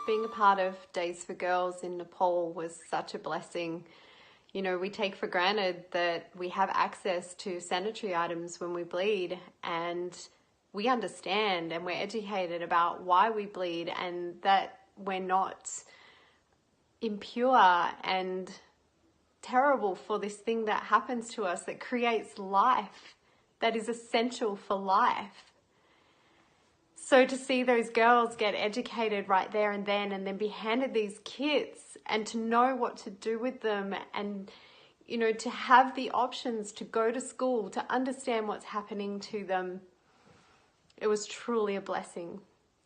Being a part of Days for Girls in Nepal was such a blessing. You know, we take for granted that we have access to sanitary items when we bleed, and we understand and we're educated about why we bleed and that we're not impure and terrible for this thing that happens to us that creates life, that is essential for life. So to see those girls get educated right there and then be handed these kits and to know what to do with them and, you know, to have the options to go to school, to understand what's happening to them, it was truly a blessing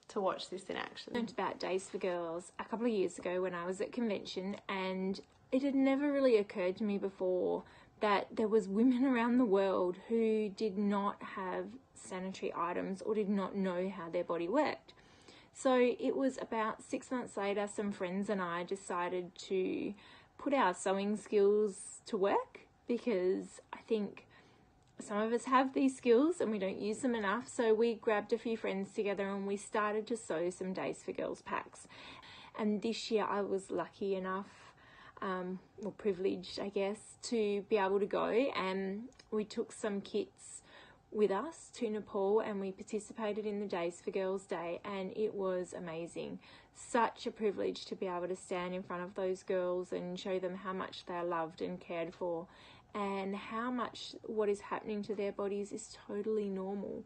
to watch this in action. I learned about Days for Girls a couple of years ago when I was at convention, and it had never really occurred to me before that there was women around the world who did not have sanitary items or did not know how their body worked. So it was about 6 months later, some friends and I decided to put our sewing skills to work, because I think some of us have these skills and we don't use them enough. So we grabbed a few friends together and we started to sew some Days for Girls packs. And this year I was lucky enough, or privileged, I guess, to be able to go, and we took some kits with us to Nepal and we participated in the Days for Girls Day, and it was amazing. Such a privilege to be able to stand in front of those girls and show them how much they are loved and cared for, and how much what is happening to their bodies is totally normal.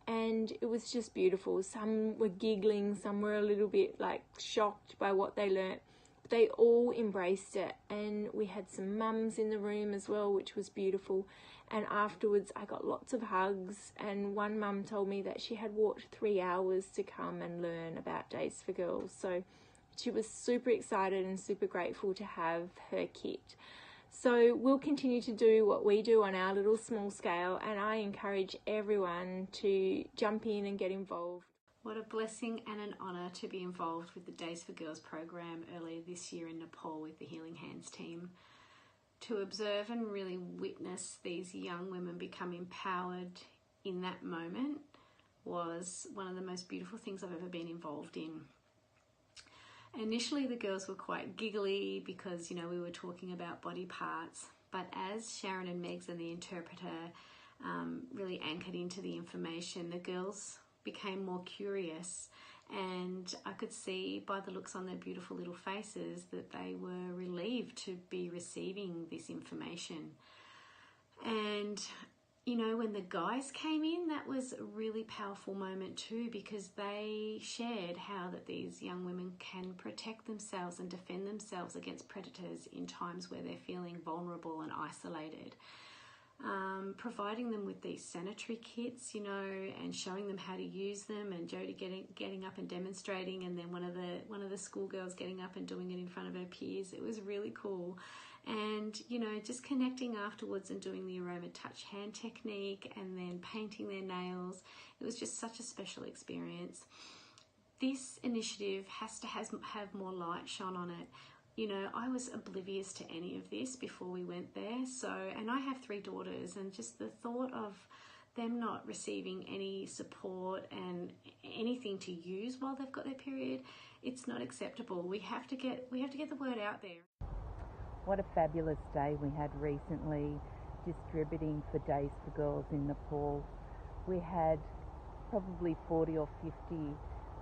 And it was just beautiful. Some were giggling, some were a little bit like shocked by what they learnt. They all embraced it, and we had some mums in the room as well, which was beautiful. And afterwards I got lots of hugs, and one mum told me that she had walked 3 hours to come and learn about Days for Girls. So she was super excited and super grateful to have her kit. So we'll continue to do what we do on our little small scale, and I encourage everyone to jump in and get involved. What a blessing and an honour to be involved with the Days for Girls program earlier this year in Nepal with the Healing Hands team. To observe and really witness these young women become empowered in that moment was one of the most beautiful things I've ever been involved in. Initially the girls were quite giggly because, you know, we were talking about body parts, but as Sharon and Megs and the interpreter really anchored into the information, the girls became more curious, and I could see by the looks on their beautiful little faces that they were relieved to be receiving this information. And you know, when the guys came in, that was a really powerful moment too, because they shared how that these young women can protect themselves and defend themselves against predators in times where they're feeling vulnerable and isolated. Providing them with these sanitary kits, you know, and showing them how to use them, and Jodi getting up and demonstrating, and then one of the schoolgirls getting up and doing it in front of her peers. It was really cool. And, you know, just connecting afterwards and doing the aroma touch hand technique and then painting their nails. It was just such a special experience. This initiative has to have more light shone on it. You know, I was oblivious to any of this before we went there. So, and I have 3 daughters, and just the thought of them not receiving any support and anything to use while they've got their period, it's not acceptable. We have to get the word out there. What a fabulous day we had recently distributing for Days for Girls in Nepal. We had probably 40 or 50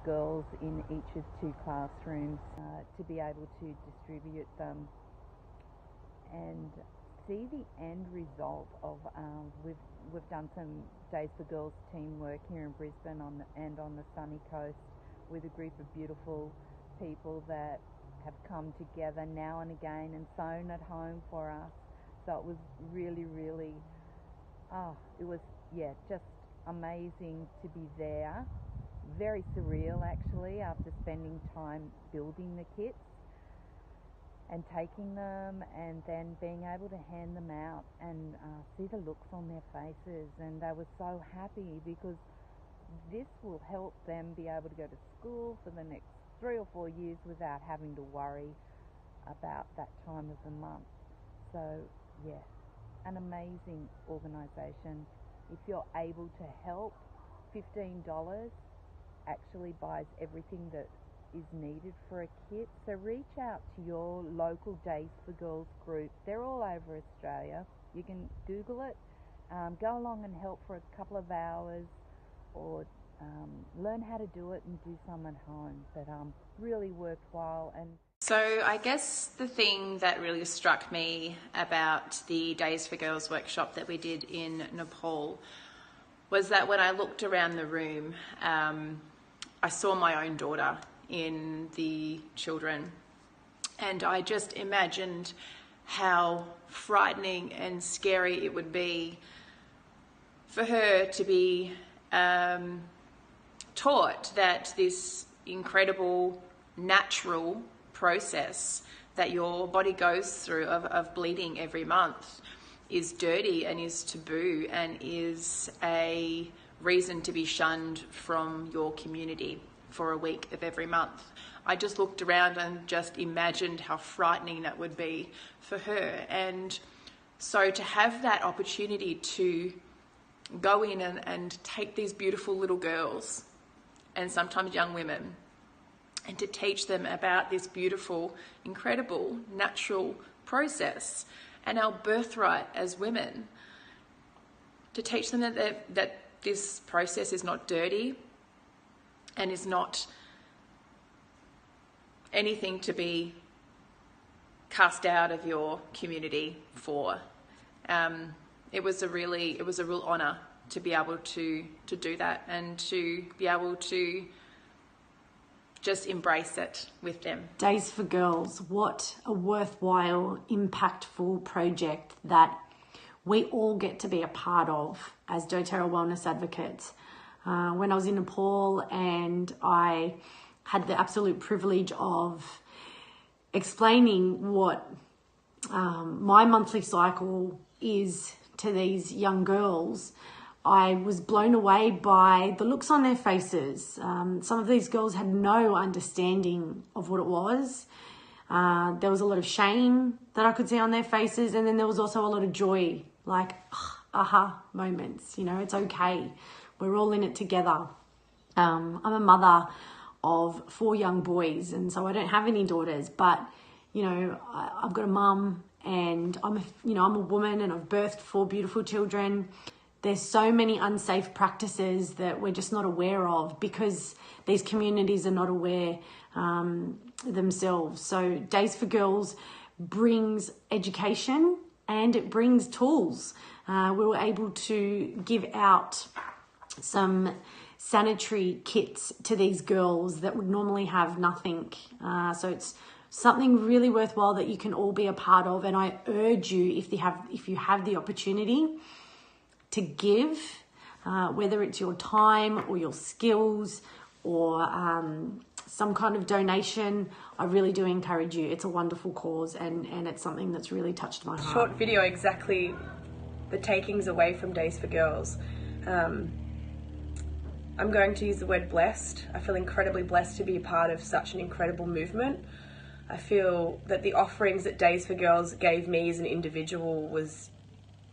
girls in each of 2 classrooms to be able to distribute them and see the end result of we've done some Days for Girls teamwork here in Brisbane and on the sunny coast with a group of beautiful people that have come together now and again and sewn at home for us. So it was really, really, it was, yeah, just amazing to be there. Very surreal actually, after spending time building the kits and taking them and then being able to hand them out and see the looks on their faces, and they were so happy because this will help them be able to go to school for the next 3 or 4 years without having to worry about that time of the month. So yeah, an amazing organisation. If you're able to help, $15 actually buys everything that is needed for a kit. So reach out to your local Days for Girls group. They're all over Australia. You can Google it, go along and help for a couple of hours, or learn how to do it and do some at home. But really worthwhile. And so I guess the thing that really struck me about the Days for Girls workshop that we did in Nepal was that when I looked around the room, I saw my own daughter in the children, and I just imagined how frightening and scary it would be for her to be taught that this incredible natural process that your body goes through of bleeding every month is dirty and is taboo and is a reason to be shunned from your community for a week of every month. I just looked around and just imagined how frightening that would be for her. And so to have that opportunity to go in and take these beautiful little girls and sometimes young women and to teach them about this beautiful, incredible, natural process and our birthright as women, to teach them that this process is not dirty and is not anything to be cast out of your community for. It was a real honour to be able to do that and to be able to just embrace it with them. Days for Girls, what a worthwhile, impactful project that we all get to be a part of as doTERRA wellness advocates. When I was in Nepal and I had the absolute privilege of explaining what my monthly cycle is to these young girls, I was blown away by the looks on their faces. Some of these girls had no understanding of what it was. There was a lot of shame that I could see on their faces, and then there was also a lot of joy, like aha moments. You know, it's okay. We're all in it together. I'm a mother of 4 young boys, and so I don't have any daughters, but you know, I've got a mum, and I'm a woman, and I've birthed 4 beautiful children. There's so many unsafe practices that we're just not aware of because these communities are not aware themselves. So Days for Girls brings education and it brings tools. We were able to give out some sanitary kits to these girls that would normally have nothing. So it's something really worthwhile that you can all be a part of. And I urge you, if you have the opportunity, to give, whether it's your time or your skills or some kind of donation. I really do encourage you. It's a wonderful cause, and it's something that's really touched my heart. Short video, exactly the takings away from Days for Girls. I'm going to use the word blessed. I feel incredibly blessed to be a part of such an incredible movement. I feel that the offerings that Days for Girls gave me as an individual was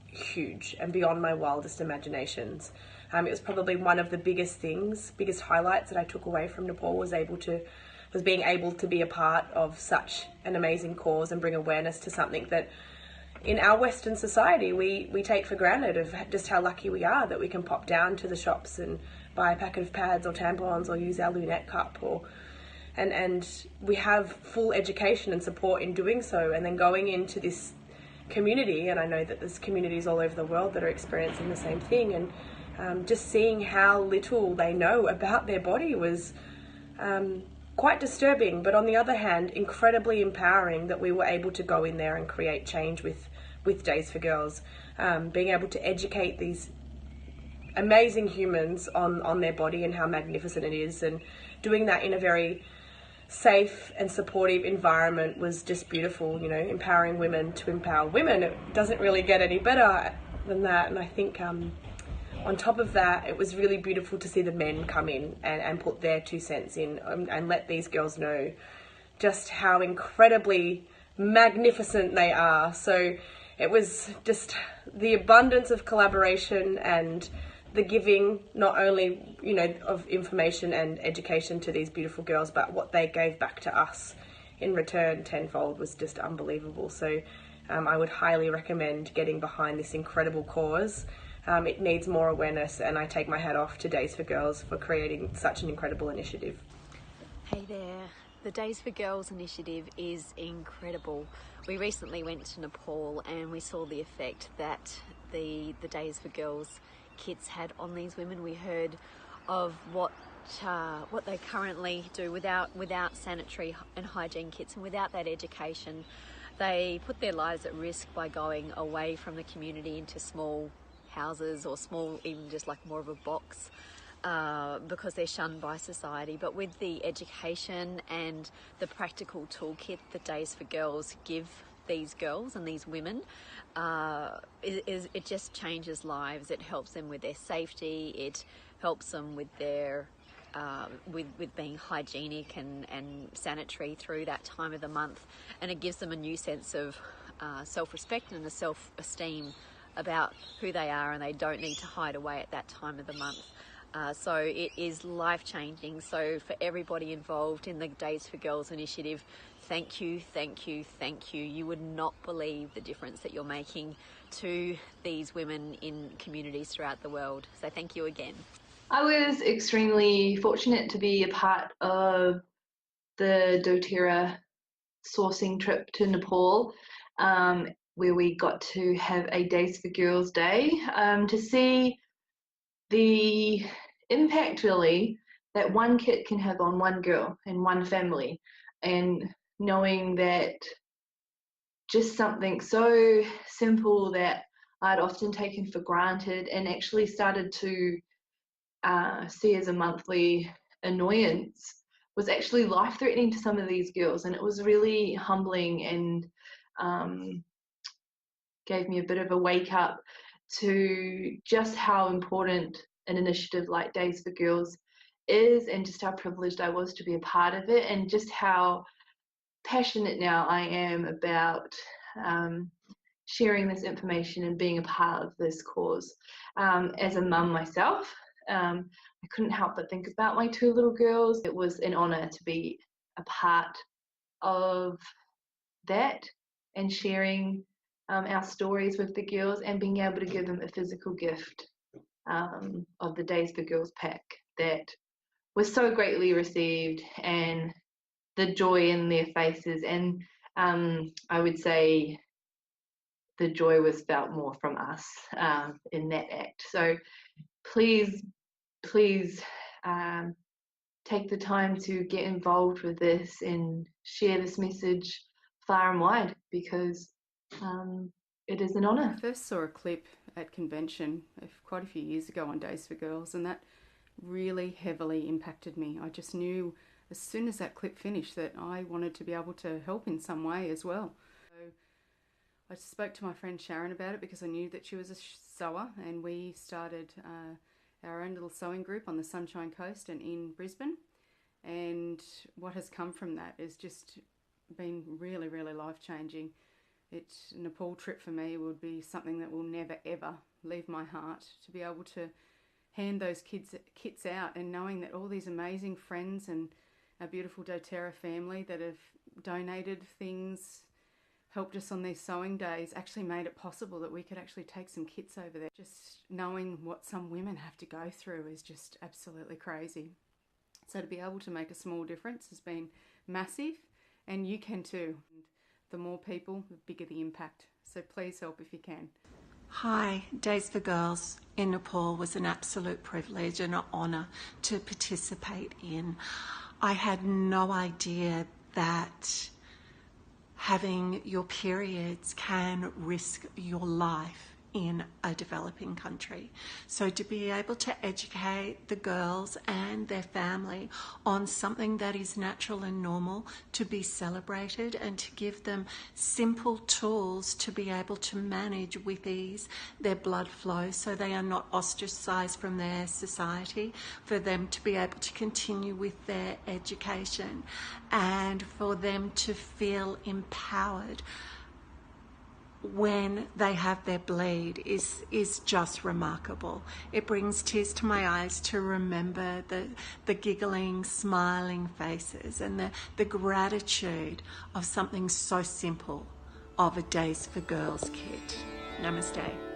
huge and beyond my wildest imaginations. It was probably one of the biggest highlights that I took away from Nepal was being able to be a part of such an amazing cause and bring awareness to something that in our Western society we take for granted, of just how lucky we are that we can pop down to the shops and buy a packet of pads or tampons or use our lunette cup, and we have full education and support in doing so, and then going into this community, and I know that there's communities all over the world that are experiencing the same thing, and just seeing how little they know about their body was quite disturbing, but on the other hand incredibly empowering that we were able to go in there and create change with Days for Girls, being able to educate these amazing humans on their body and how magnificent it is, and doing that in a very safe and supportive environment was just beautiful. You know, empowering women to empower women, it doesn't really get any better than that. And I think on top of that, it was really beautiful to see the men come in and put their 2 cents in, and let these girls know just how incredibly magnificent they are. So it was just the abundance of collaboration and the giving, not only, you know, of information and education to these beautiful girls, but what they gave back to us in return tenfold was just unbelievable. So I would highly recommend getting behind this incredible cause. It needs more awareness, and I take my hat off to Days for Girls for creating such an incredible initiative. Hey there. The Days for Girls initiative is incredible. We recently went to Nepal and we saw the effect that the Days for Girls kits had on these women. We heard of what they currently do without sanitary and hygiene kits, and without that education. They put their lives at risk by going away from the community into small houses, or small, even just like more of a box, because they're shunned by society. But with the education and the practical toolkit that Days for Girls give these girls and these women, it just changes lives. It helps them with their safety. It helps them with their with being hygienic and sanitary through that time of the month, and it gives them a new sense of self-respect and a self-esteem about who they are, and they don't need to hide away at that time of the month. So it is life-changing. So for everybody involved in the Days for Girls initiative, thank you, thank you, thank you. You would not believe the difference that you're making to these women in communities throughout the world. So thank you again. I was extremely fortunate to be a part of the doTERRA sourcing trip to Nepal, where we got to have a Days for Girls Day, to see the impact really that one kit can have on one girl and one family, and knowing that just something so simple that I'd often taken for granted and actually started to see as a monthly annoyance was actually life-threatening to some of these girls. And it was really humbling, and gave me a bit of a wake up to just how important an initiative like Days for Girls is, and just how privileged I was to be a part of it, and just how passionate now I am about sharing this information and being a part of this cause. As a mum myself, I couldn't help but think about my two little girls. It was an honour to be a part of that, and sharing our stories with the girls, and being able to give them a physical gift of the Days for Girls pack that was so greatly received, and the joy in their faces. And I would say the joy was felt more from us in that act. So please take the time to get involved with this and share this message far and wide, because it is an honour. I first saw a clip at convention quite a few years ago on Days for Girls, and that really heavily impacted me. I just knew as soon as that clip finished that I wanted to be able to help in some way as well. So I spoke to my friend Sharon about it, because I knew that she was a sewer, and we started our own little sewing group on the Sunshine Coast and in Brisbane. And what has come from that has just been really, really life-changing. A Nepal trip for me would be something that will never ever leave my heart, to be able to hand those kits out, and knowing that all these amazing friends and our beautiful doTERRA family that have donated things, helped us on these sewing days, actually made it possible that we could actually take some kits over there. Just knowing what some women have to go through is just absolutely crazy. So to be able to make a small difference has been massive, and you can too. The more people, the bigger the impact. So please help if you can. Hi, Days for Girls in Nepal was an absolute privilege and an honour to participate in. I had no idea that having your periods can risk your life in a developing country. So to be able to educate the girls and their family on something that is natural and normal to be celebrated, and to give them simple tools to be able to manage with ease their blood flow, so they are not ostracized from their society, for them to be able to continue with their education, and for them to feel empowered when they have their bleed is just remarkable. It brings tears to my eyes to remember the giggling, smiling faces and the gratitude of something so simple, of a Days for Girls kit. Namaste.